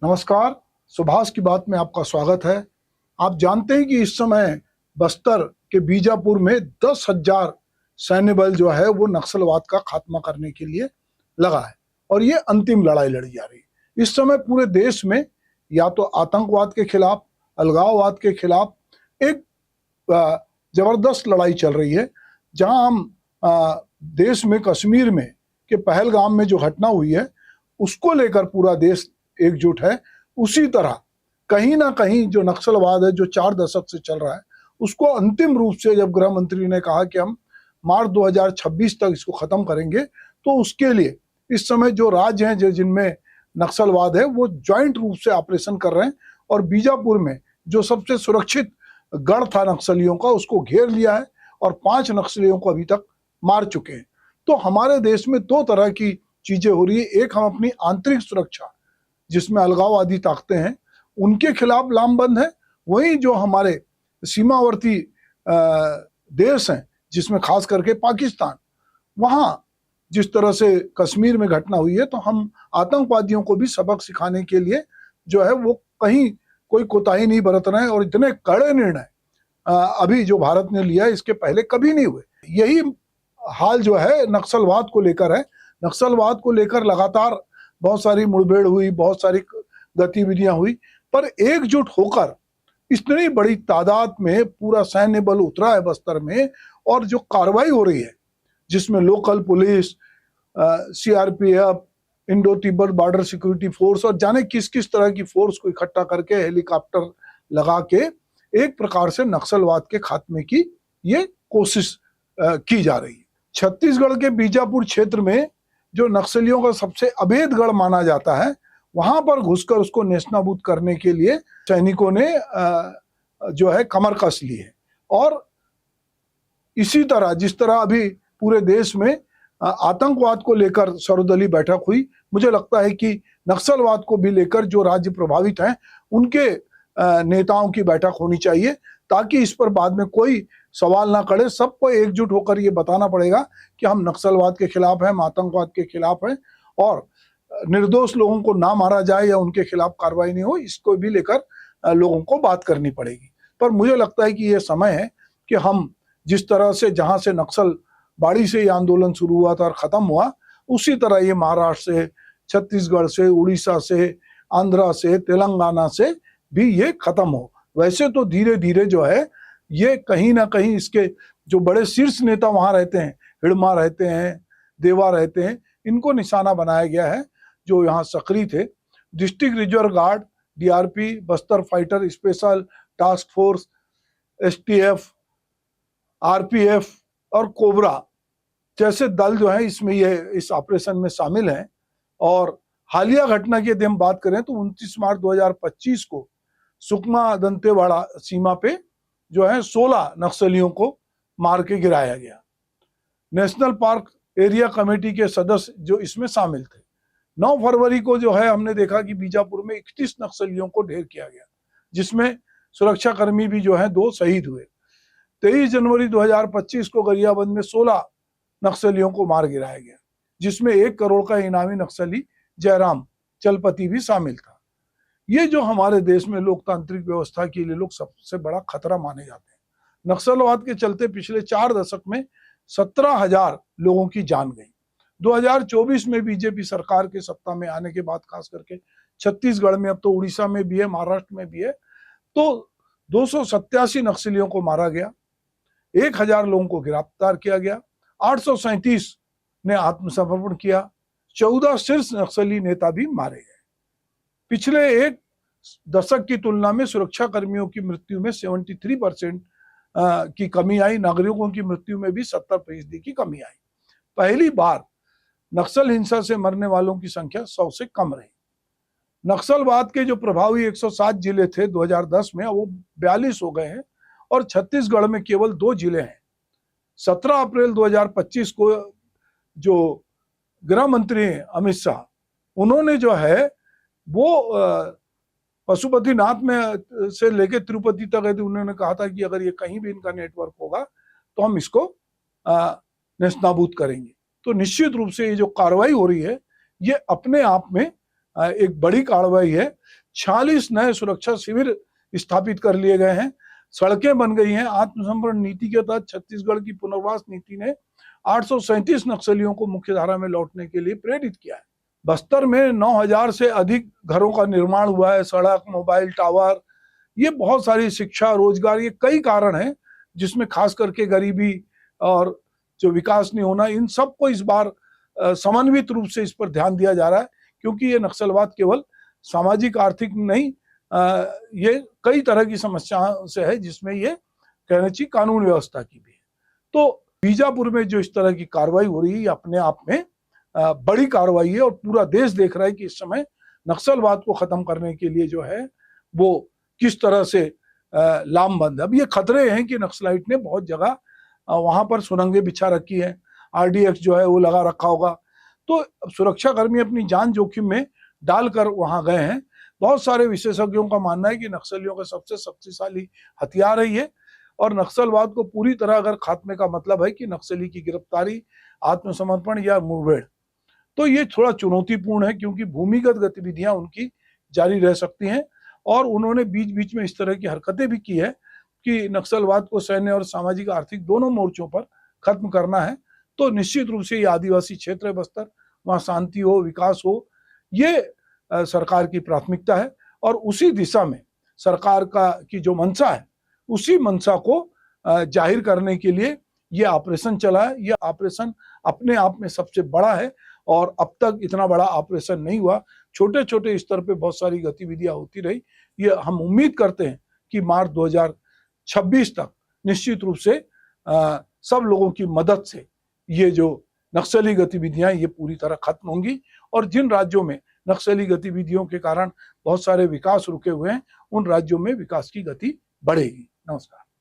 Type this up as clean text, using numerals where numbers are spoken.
नमस्कार। सुभाष की बात में आपका स्वागत है। आप जानते हैं कि इस समय बस्तर के बीजापुर में 10,000 सैन्य बल जो है वो नक्सलवाद का खात्मा करने के लिए लगा है और ये अंतिम लड़ाई लड़ी जा रही है। इस समय पूरे देश में या तो आतंकवाद के खिलाफ, अलगाववाद के खिलाफ एक जबरदस्त लड़ाई चल रही है। जहां हम देश में कश्मीर में के पहलगाम में जो घटना हुई है उसको लेकर पूरा देश एकजुट है, उसी तरह कहीं ना कहीं जो नक्सलवाद है जो 4 दशक से चल रहा है उसको अंतिम रूप से जब गृह मंत्री ने कहा कि हम मार्च 2026 तक इसको खत्म करेंगे, तो उसके लिए इस समय जो राज्य हैं जिनमें नक्सलवाद है वो ज्वाइंट रूप से ऑपरेशन कर रहे हैं और बीजापुर में जो सबसे सुरक्षित गढ़ था नक्सलियों का उसको घेर लिया है और 5 नक्सलियों को अभी तक मार चुके हैं। तो हमारे देश में 2 तरह की चीजें हो रही है। एक, हम अपनी आंतरिक सुरक्षा जिसमें अलगाववादी ताकतें हैं उनके खिलाफ लामबंद है, वहीं जो हमारे सीमावर्ती देश हैं जिसमें खास करके पाकिस्तान, वहां जिस तरह से कश्मीर में घटना हुई है तो हम आतंकवादियों को भी सबक सिखाने के लिए जो है वो कहीं कोई कोताही नहीं बरत रहे हैं और इतने कड़े निर्णय अभी जो भारत ने लिया है इसके पहले कभी नहीं हुए। यही हाल जो है नक्सलवाद को लेकर है। नक्सलवाद को लेकर लगातार बहुत सारी मुठभेड़ हुई, बहुत सारी गतिविधियां हुई, पर एकजुट होकर इतनी बड़ी तादाद में पूरा सैन्य बल उतरा है बस्तर में और जो कार्रवाई हो रही है जिसमें local police, CRPF, Indo Tibet border security force और जाने किस किस तरह की फोर्स को इकट्ठा करके हेलीकॉप्टर लगा के एक प्रकार से नक्सलवाद के खात्मे की ये कोशिश की जा रही है। छत्तीसगढ़ के बीजापुर क्षेत्र में जो नक्सलियों का सबसे अवैध गढ़ माना जाता है वहां पर घुसकर उसको नेस्तनाबूद करने के लिए सैनिकों ने जो है कमर कस ली है। और इसी तरह जिस तरह अभी पूरे देश में आतंकवाद को लेकर सर्वदलीय बैठक हुई, मुझे लगता है कि नक्सलवाद को भी लेकर जो राज्य प्रभावित हैं उनके नेताओं की बैठक होनी चाहिए ताकि इस पर बाद में कोई सवाल ना करे। सबको एकजुट होकर ये बताना पड़ेगा कि हम नक्सलवाद के खिलाफ हैं, हम आतंकवाद के खिलाफ हैं और निर्दोष लोगों को ना मारा जाए या उनके खिलाफ कार्रवाई नहीं हो, इसको भी लेकर लोगों को बात करनी पड़ेगी। पर मुझे लगता है कि ये समय है कि हम जिस तरह से जहां से नक्सल बाड़ी से ये आंदोलन शुरू हुआ था और खत्म हुआ, उसी तरह ये महाराष्ट्र से, छत्तीसगढ़ से, उड़ीसा से, आंध्रा से, तेलंगाना से भी ये खत्म हो। वैसे तो धीरे धीरे जो है ये कहीं ना कहीं इसके जो बड़े शीर्ष नेता वहां रहते हैं, हिड़मा रहते हैं, देवा रहते हैं, इनको निशाना बनाया गया है जो यहाँ सक्रिय थे। District reserve guard, DRP, Bastar fighter special task force, STF, RPF और कोबरा जैसे दल जो है इसमें ये इस ऑपरेशन में शामिल हैं। और हालिया घटना की यदि हम बात करें तो 29 मार्च 2025 को सुकमा दंतेवाड़ा सीमा पे जो है 16 नक्सलियों को मार के गिराया गया। नेशनल पार्क एरिया कमेटी के सदस्य जो इसमें शामिल थे। 9 फरवरी को जो है हमने देखा कि बीजापुर में 31 नक्सलियों को ढेर किया गया जिसमें सुरक्षा कर्मी भी जो है 2 शहीद हुए। 23 जनवरी 2025 को गरियाबंद में 16 नक्सलियों को मार गिराया गया जिसमें 1 करोड़ का इनामी नक्सली जयराम चलपति भी शामिल था। ये जो हमारे देश में लोकतांत्रिक व्यवस्था के लिए लोग सबसे बड़ा खतरा माने जाते हैं। नक्सलवाद के चलते पिछले 4 दशक में 17,000 लोगों की जान गई। 2024 में बीजेपी सरकार के सत्ता में आने के बाद खास करके छत्तीसगढ़ में, अब तो उड़ीसा में भी है, महाराष्ट्र में भी है, तो 287 नक्सलियों को मारा गया, 1,000 लोगों को गिरफ्तार किया गया, 837 ने आत्मसमर्पण किया, 14 शीर्ष नक्सली नेता भी मारे गए। पिछले 1 दशक की तुलना में सुरक्षा कर्मियों की मृत्यु में 73% की कमी आई, नागरिकों की मृत्यु में भी 70% की कमी आई। पहली बार नक्सल हिंसा से मरने वालों की संख्या 100 से कम रही। नक्सलवाद के जो प्रभावी 107 जिले थे 2010 में, वो 42 हो गए हैं और छत्तीसगढ़ में केवल 2 जिले हैं। 17 अप्रैल 2025 को जो गृह मंत्री अमित शाह, उन्होंने जो है वो पशुपतिनाथ में से लेके तिरुपति तक है, उन्होंने कहा था कि अगर ये कहीं भी इनका नेटवर्क होगा तो हम इसको नेस्तनाबूद करेंगे। तो निश्चित रूप से ये जो कार्रवाई हो रही है ये अपने आप में एक बड़ी कार्रवाई है। 46 नए सुरक्षा शिविर स्थापित कर लिए गए हैं, सड़कें बन गई हैं। आत्मसमर्पण नीति के तहत छत्तीसगढ़ की पुनर्वास नीति ने 837 नक्सलियों को मुख्यधारा में लौटने के लिए प्रेरित किया है। बस्तर में 9000 से अधिक घरों का निर्माण हुआ है। सड़क, मोबाइल टावर, ये बहुत सारी शिक्षा, रोजगार, ये कई कारण हैं जिसमें खास करके गरीबी और जो विकास नहीं होना, इन सबको इस बार समन्वित रूप से इस पर ध्यान दिया जा रहा है, क्योंकि ये नक्सलवाद केवल सामाजिक आर्थिक नहीं, ये कई तरह की समस्याओं से है, जिसमें ये कहना चाहिए कानून व्यवस्था की भी है। तो बीजापुर में जो इस तरह की कार्रवाई हो रही है, अपने आप में बड़ी कार्रवाई है और पूरा देश देख रहा है कि इस समय नक्सलवाद को खत्म करने के लिए जो है वो किस तरह से लामबंद है। अब ये खतरे हैं कि नक्सलाइट ने बहुत जगह वहां पर सुरंगें बिछा रखी है, RDX जो है वो लगा रखा होगा। तो सुरक्षा कर्मी अपनी जान जोखिम में डालकर वहां गए हैं। बहुत सारे विशेषज्ञों का मानना है कि नक्सलियों का सबसे शक्तिशाली हथियार है ये, और नक्सलवाद को पूरी तरह अगर खात्मे का मतलब है कि नक्सली की गिरफ्तारी, आत्मसमर्पण या मुठभेड़, तो ये थोड़ा चुनौतीपूर्ण है, क्योंकि भूमिगत गतिविधियां उनकी जारी रह सकती हैं। और उन्होंने बीच बीच में इस तरह की हरकतें भी की है कि नक्सलवाद को सैन्य और सामाजिक आर्थिक दोनों मोर्चों पर खत्म करना है। तो निश्चित रूप से ये आदिवासी क्षेत्र है बस्तर, वहाँ शांति हो, विकास हो, ये सरकार की प्राथमिकता है। और उसी दिशा में सरकार की जो मंशा है, उसी मंशा को जाहिर करने के लिए ये ऑपरेशन चला है। ये ऑपरेशन अपने आप में सबसे बड़ा है और अब तक इतना बड़ा ऑपरेशन नहीं हुआ। छोटे छोटे स्तर पे बहुत सारी गतिविधियां होती रही। ये हम उम्मीद करते हैं कि मार्च 2026 तक निश्चित रूप से सब लोगों की मदद से ये जो नक्सली गतिविधियां ये पूरी तरह खत्म होंगी, और जिन राज्यों में नक्सली गतिविधियों के कारण बहुत सारे विकास रुके हुए हैं, उन राज्यों में विकास की गति बढ़ेगी। नमस्कार।